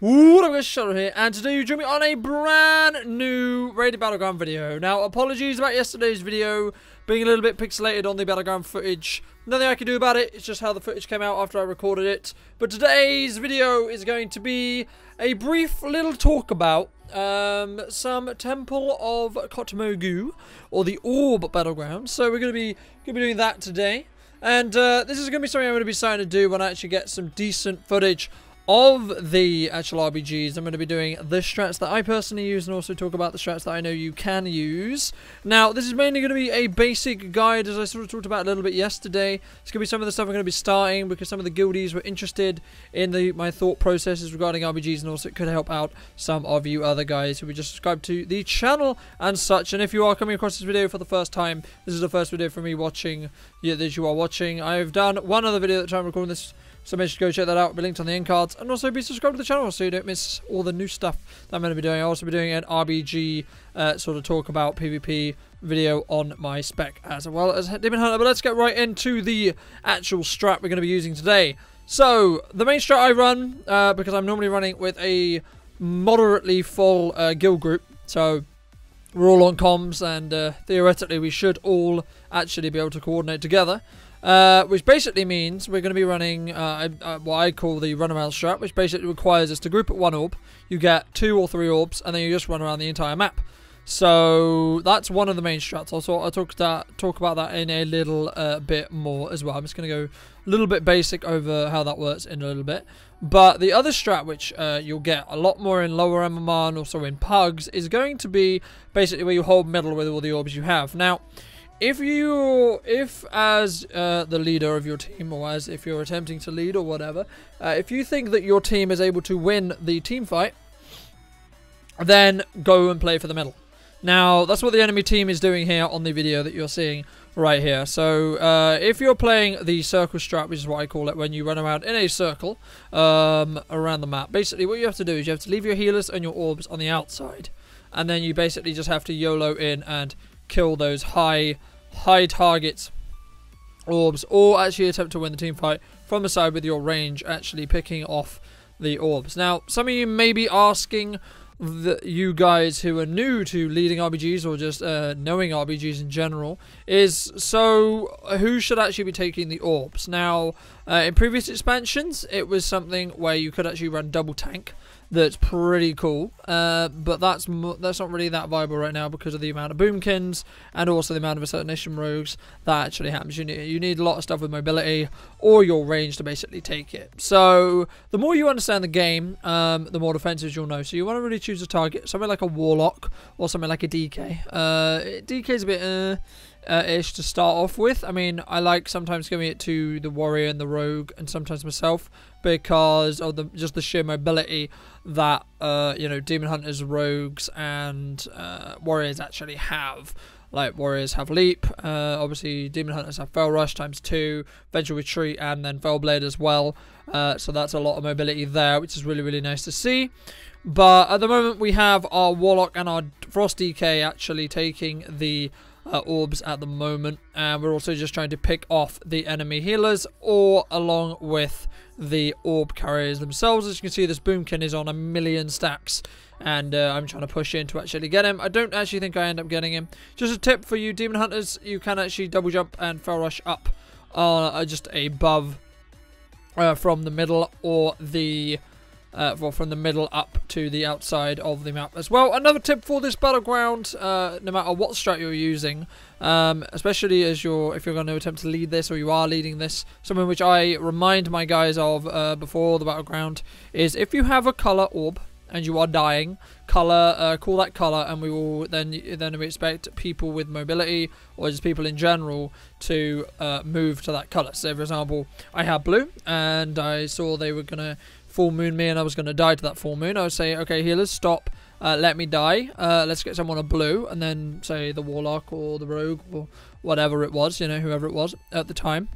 What up guys, Shadow here, and today you join me on a brand new Rated Battleground video. Now, apologies about yesterday's video being a little bit pixelated on the Battleground footage. Nothing I can do about it, it's just how the footage came out after I recorded it. But today's video is going to be a brief little talk about some Temple of Kotmogu, or the Orb Battleground. So we're going to be doing that today. And this is going to be something I'm going to be starting to do when I actually get some decent footage of the actual RBGs. I'm going to be doing the strats that I personally use and also talk about the strats that I know you can use. Now, this is mainly going to be a basic guide, as I sort of talked about a little bit yesterday. It's going to be some of the stuff I'm going to be starting because some of the guildies were interested in my thought processes regarding RBGs, and also it could help out some of you other guys who would just subscribe to the channel and such. And if you are coming across this video for the first time, this is the first video for me watching that you are watching. I've done one other video at the time I'm recording this, so make sure to go check that out. It'll be linked on the end cards. And also be subscribed to the channel so you don't miss all the new stuff that I'm going to be doing. I'll also be doing an RBG sort of talk about PvP video on my spec as well as Demon Hunter. But let's get right into the actual strat we're going to be using today. So, the main strat I run, because I'm normally running with a moderately full guild group. So, we're all on comms, and theoretically we should all actually be able to coordinate together. Which basically means we're going to be running what I call the runaround strat, which basically requires us to group at one orb. You get 2 or 3 orbs, and then you just run around the entire map. So that's one of the main strats. I'll talk about that in a little bit more as well. I'm just going to go a little bit basic over how that works in a little bit. But the other strat, which you'll get a lot more in lower MMR and also in pugs, is going to be basically where you hold middle with all the orbs you have. Now, if as the leader of your team, or as if you're attempting to lead or whatever, if you think that your team is able to win the team fight, then go and play for the middle. Now, that's what the enemy team is doing here on the video that you're seeing right here. So, if you're playing the circle strat, which is what I call it, when you run around in a circle around the map, basically what you have to do is you have to leave your healers and your orbs on the outside, and then you basically just have to YOLO in and kill those high targets orbs, or actually attempt to win the team fight from the side with your range, actually picking off the orbs. Now, some of you may be asking, you guys who are new to leading RBGs or just knowing RBGs in general, is so who should actually be taking the orbs? Now, in previous expansions, it was something where you could actually run double tank. That's pretty cool, but that's not really that viable right now because of the amount of boomkins and also the amount of assassination rogues that actually happens. You need a lot of stuff with mobility or your range to basically take it. So the more you understand the game, the more defenses you'll know. So you want to really choose a target, something like a warlock or something like a DK. DK is a bit ish to start off with. I mean, I like sometimes giving it to the warrior and the rogue, and sometimes myself, because of just the sheer mobility that you know, demon hunters, rogues, and warriors actually have. Like, warriors have leap, obviously demon hunters have fell rush ×2, vengeful retreat, and then fell blade as well. So that's a lot of mobility there, which is really, really nice to see. But at the moment we have our warlock and our frost DK actually taking the orbs at the moment, and we're also just trying to pick off the enemy healers or along with the orb carriers themselves. As you can see, this boomkin is on 1,000,000 stacks, and I'm trying to push in to actually get him. I don't actually think I end up getting him. Just a tip for you demon hunters, you can actually double jump and fell rush up just above from the middle, or the from the middle up to the outside of the map as well. Another tip for this battleground, no matter what strat you're using, especially if you're going to attempt to lead this, or you are leading this, something which I remind my guys of before the battleground, is if you have a color orb and you are dying, call that color, and we will then we expect people with mobility, or just people in general, to move to that color. So for example, I had blue and I saw they were gonna full moon me and I was going to die to that full moon. I would say, okay, healers, stop, let me die, let's get someone a blue, and then say the warlock or the rogue or whatever it was, you know, whoever it was at the time,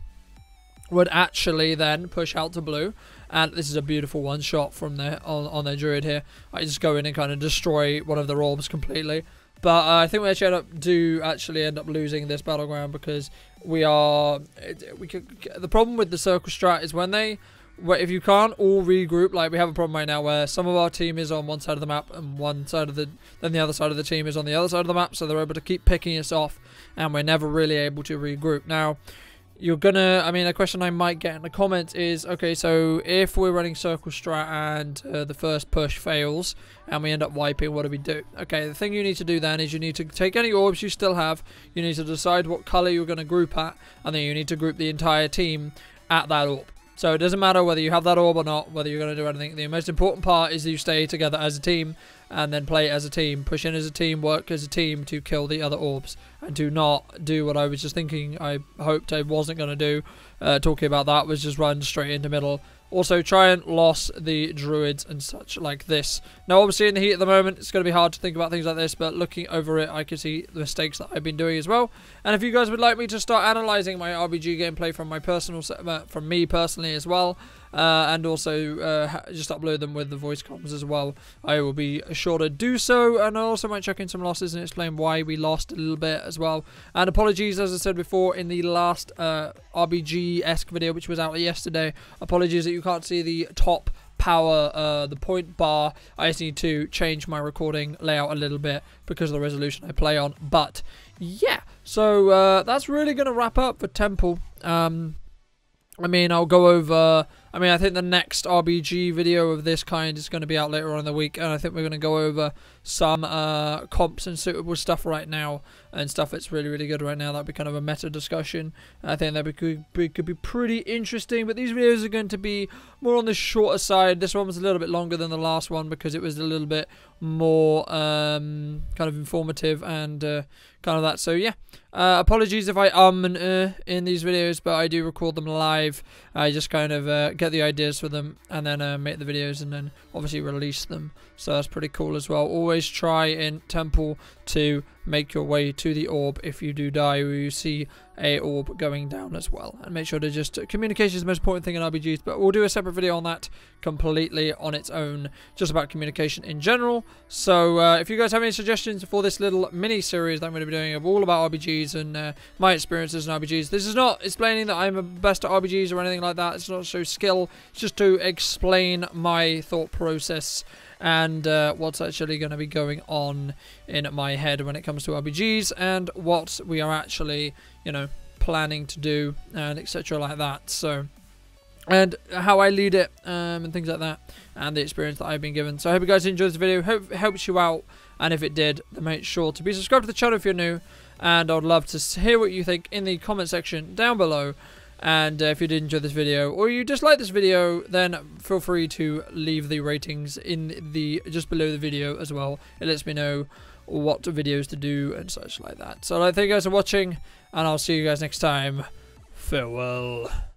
would actually then push out to blue. And this is a beautiful one shot from their on their druid here. I just go in and kind of destroy one of their orbs completely. But I think we actually end up losing this battleground because the problem with the circle strat is when they if you can't all regroup, like we have a problem right now where some of our team is on one side of the map and then the other side of the team is on the other side of the map, so they're able to keep picking us off, and we're never really able to regroup. Now, a question I might get in the comments is, okay, so if we're running circle strat and the first push fails and we end up wiping, what do we do? Okay, the thing you need to do then is you need to take any orbs you still have, you need to decide what color you're going to group at, and then you need to group the entire team at that orb. So it doesn't matter whether you have that orb or not, whether you're going to do anything. The most important part is that you stay together as a team and then play as a team, push in as a team, work as a team to kill the other orbs, and do not do what I was just thinking I hoped I wasn't going to do, talking about that, was just run straight into middle. Also, try and loss the druids and such like this. Now, obviously, in the heat at the moment, it's going to be hard to think about things like this, but looking over it, I can see the mistakes that I've been doing as well. And if you guys would like me to start analysing my RBG gameplay from my personal, from me personally as well, and also just upload them with the voice comms as well, I will be sure to do so. And I also might check in some losses and explain why we lost a little bit as well. And apologies, as I said before in the last RBG-esque video, which was out yesterday, apologies that you can't see the top power, the point bar. I just need to change my recording layout a little bit because of the resolution I play on. But yeah, so that's really going to wrap up for Temple. I'll go over, I think the next RBG video of this kind is going to be out later on in the week, and I think we're going to go over some comps and suitable stuff right now, and stuff that's really, really good right now. That'll be kind of a meta discussion. I think that could be pretty interesting, but these videos are going to be more on the shorter side. This one was a little bit longer than the last one because it was a little bit more kind of informative and kind of that. So yeah, apologies if I and in these videos, but I do record them live. I just kind of get the ideas for them and then make the videos and then obviously release them. So that's pretty cool as well. Always try in Temple to make your way to the orb if you do die or you see a orb going down as well. And make sure to just, communication is the most important thing in RBGs, but we'll do a separate video on that completely on its own, just about communication in general. So if you guys have any suggestions for this little mini series that I'm going to be doing of all about RBGs and my experiences in RBGs, this is not explaining that I'm the best at RBGs or anything like that. It's not to show skill, it's just to explain my thought process and what's actually going to be going on in my head when it comes to RBGs and what we are actually, planning to do and etc. like that. So, and how I lead it and things like that, and the experience that I've been given. So I hope you guys enjoyed this video. Hope it helps you out, and if it did, then make sure to be subscribed to the channel if you're new, and I'd love to hear what you think in the comment section down below. And if you did enjoy this video or you dislike this video, then feel free to leave the ratings in the just below the video as well. It lets me know what videos to do and such like that. So thank you guys for watching, and I'll see you guys next time. Farewell.